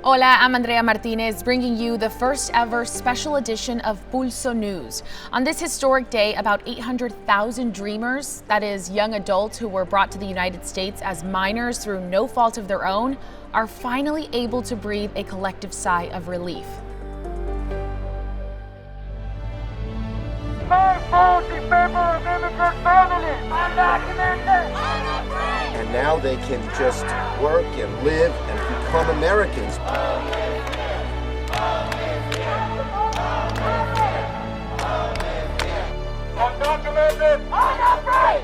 Hola, I'm Andrea Martinez, bringing you the first ever special edition of Pulso News. On this historic day, about 800,000 dreamers, that is, young adults who were brought to the United States as minors through no fault of their own, are finally able to breathe a collective sigh of relief. My vote in favor of immigrant families. Undocumented. And now they can just work and live and become Americans. Undocumented. Unafraid.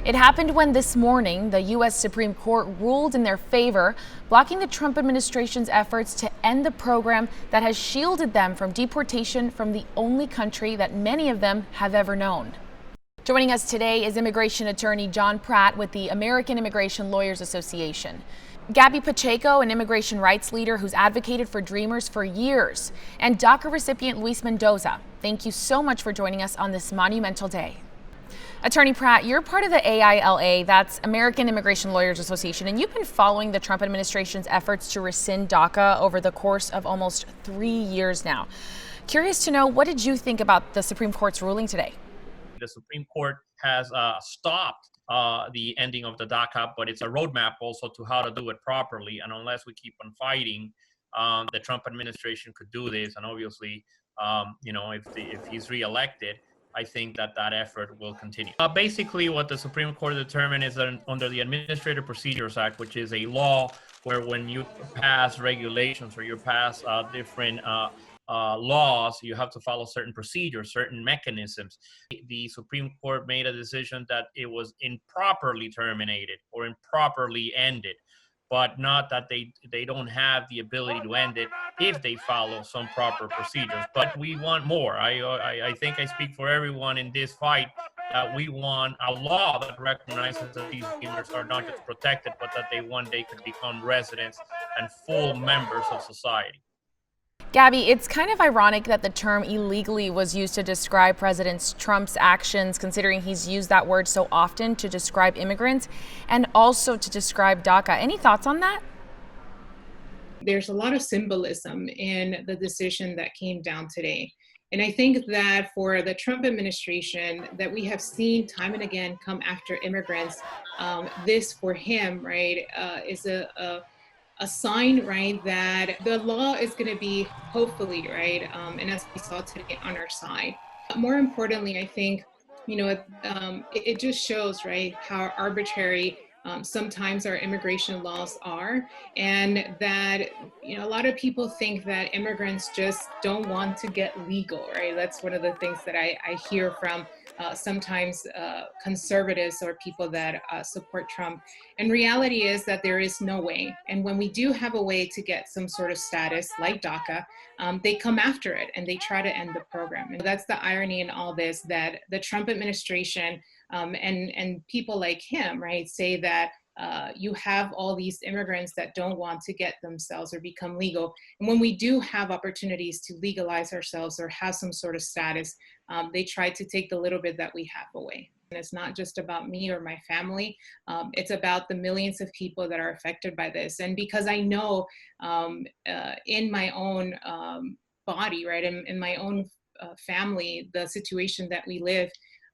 It happened when this morning the U.S. Supreme Court ruled in their favor, blocking the Trump administration's efforts to end the program that has shielded them from deportation from the only country that many of them have ever known. Joining us today is immigration attorney John Pratt with the American Immigration Lawyers Association. Gabby Pacheco, an immigration rights leader who's advocated for Dreamers for years, and DACA recipient Luis Mendoza. Thank you so much for joining us on this monumental day. Attorney Pratt, you're part of the AILA, that's American Immigration Lawyers Association, and you've been following the Trump administration's efforts to rescind DACA over the course of almost 3 years now. Curious to know, what did you think about the Supreme Court's ruling today? The Supreme Court has stopped the ending of the DACA, but it's a roadmap also to how to do it properly. And unless we keep on fighting, the Trump administration could do this. And obviously, if he's reelected, I think that effort will continue. Basically, what the Supreme Court determined is that under the Administrative Procedures Act, which is a law where when you pass regulations or you pass different laws, you have to follow certain procedures, certain mechanisms. The Supreme Court made a decision that it was improperly terminated or improperly ended, but not that they don't have the ability to end it if they follow some proper procedures. But we want more. I think I speak for everyone in this fight that we want a law that recognizes that these dreamers are not just protected, but that they one day could become residents and full members of society. Gabby, it's kind of ironic that the term illegally was used to describe President Trump's actions, considering he's used that word so often to describe immigrants and also to describe DACA. Any thoughts on that? There's a lot of symbolism in the decision that came down today. And I think that for the Trump administration that we have seen time and again come after immigrants, this for him, right, is a sign, right, that the law is going to be hopefully, right, and as we saw today, on our side. More importantly, I think, it just shows, right, how arbitrary sometimes our immigration laws are, and that, a lot of people think that immigrants just don't want to get legal, right? That's one of the things that I hear from sometimes conservatives or people that support Trump. And reality is that there is no way. And when we do have a way to get some sort of status like DACA, they come after it and they try to end the program. And that's the irony in all this, that the Trump administration and people like him, right, say that you have all these immigrants that don't want to get themselves or become legal. And when we do have opportunities to legalize ourselves or have some sort of status, they try to take the little bit that we have away. And it's not just about me or my family. It's about the millions of people that are affected by this. And because I know in my own body, right, in my own family, the situation that we live,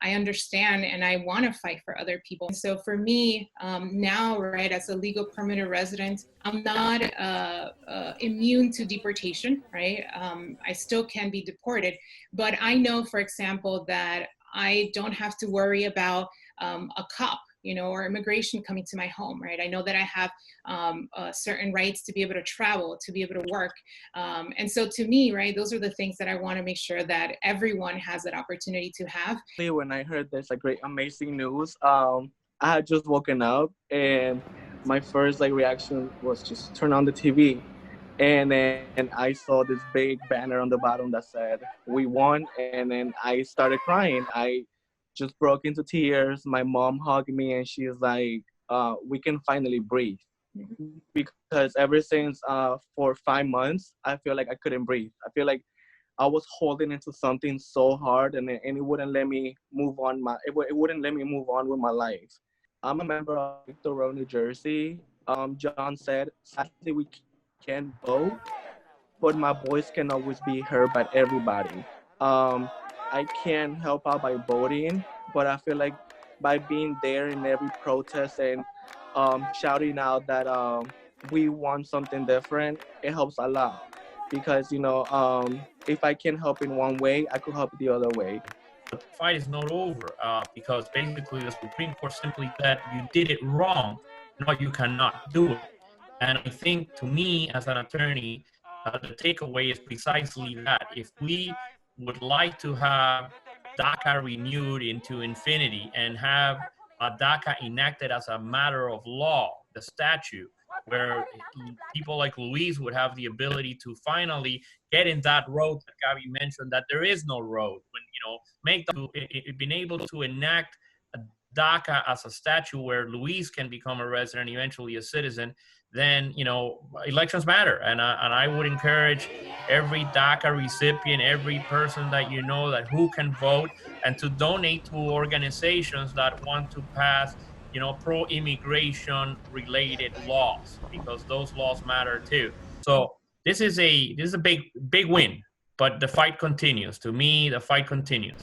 I understand and I want to fight for other people. So for me now, right, as a legal permanent resident, I'm not immune to deportation, right? I still can be deported, but I know, for example, that I don't have to worry about a cop, or immigration coming to my home, right? I know that I have certain rights to be able to travel, to be able to work. And so to me, right, those are the things that I want to make sure that everyone has that opportunity to have. When I heard this great, amazing news, I had just woken up and my first reaction was just turn on the TV. And then I saw this big banner on the bottom that said, "We won." And then I started crying. I just broke into tears. My mom hugged me and she's like, we can finally breathe. Because ever since for 5 months, I feel like I couldn't breathe. I feel like I was holding into something so hard and it wouldn't let me move on it wouldn't let me move on with my life. I'm a member of Victoria, New Jersey. John said, sadly, we can't vote, but my voice can always be heard by everybody. I can help out by voting, but I feel like by being there in every protest and shouting out that we want something different, it helps a lot. Because, if I can help in one way, I could help the other way. The fight is not over because basically the Supreme Court simply said you did it wrong. No, you cannot do it. And I think, to me, as an attorney, the takeaway is precisely that. If we would like to have DACA renewed into infinity and have DACA enacted as a matter of law, the statute, where people like Luis would have the ability to finally get in that road that Gabby mentioned, that there is no road. When, been able to enact a DACA as a statute where Luis can become a resident, eventually a citizen, then, elections matter. And I would encourage every DACA recipient, every person that that who can vote, and to donate to organizations that want to pass pro-immigration related laws, because those laws matter too. So this is a big win, but the fight continues. To me, the fight continues.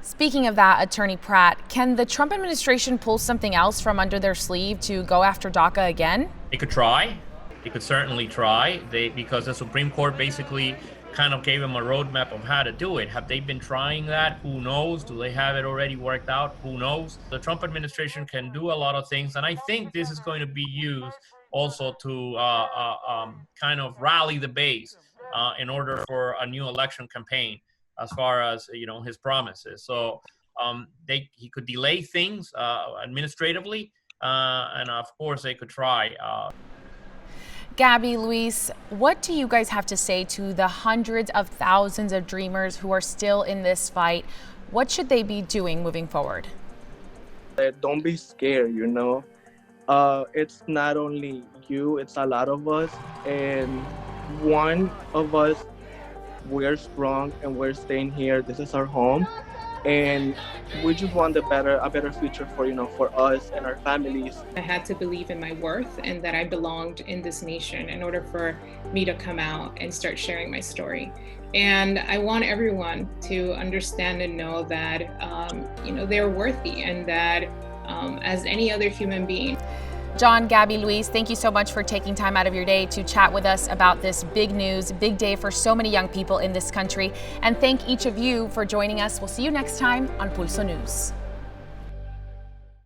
Speaking of that, Attorney Pratt, can the Trump administration pull something else from under their sleeve to go after DACA again? They could try. They could certainly try. Because the Supreme Court basically kind of gave them a roadmap of how to do it. Have they been trying that? Who knows? Do they have it already worked out? Who knows? The Trump administration can do a lot of things, and I think this is going to be used also to kind of rally the base in order for a new election campaign, as far as his promises. So he could delay things administratively, and of course they could try. Gabby, Luis, what do you guys have to say to the hundreds of thousands of dreamers who are still in this fight? What should they be doing moving forward? Don't be scared, It's not only you, it's a lot of us. And one of us, we're strong and we're staying here. This is our home. And we just want a better future for us and our families. I had to believe in my worth and that I belonged in this nation in order for me to come out and start sharing my story. And I want everyone to understand and know that, they're worthy, and that as any other human being. John, Gabby, Luis, thank you so much for taking time out of your day to chat with us about this big news, big day for so many young people in this country. And thank each of you for joining us. We'll see you next time on Pulso News.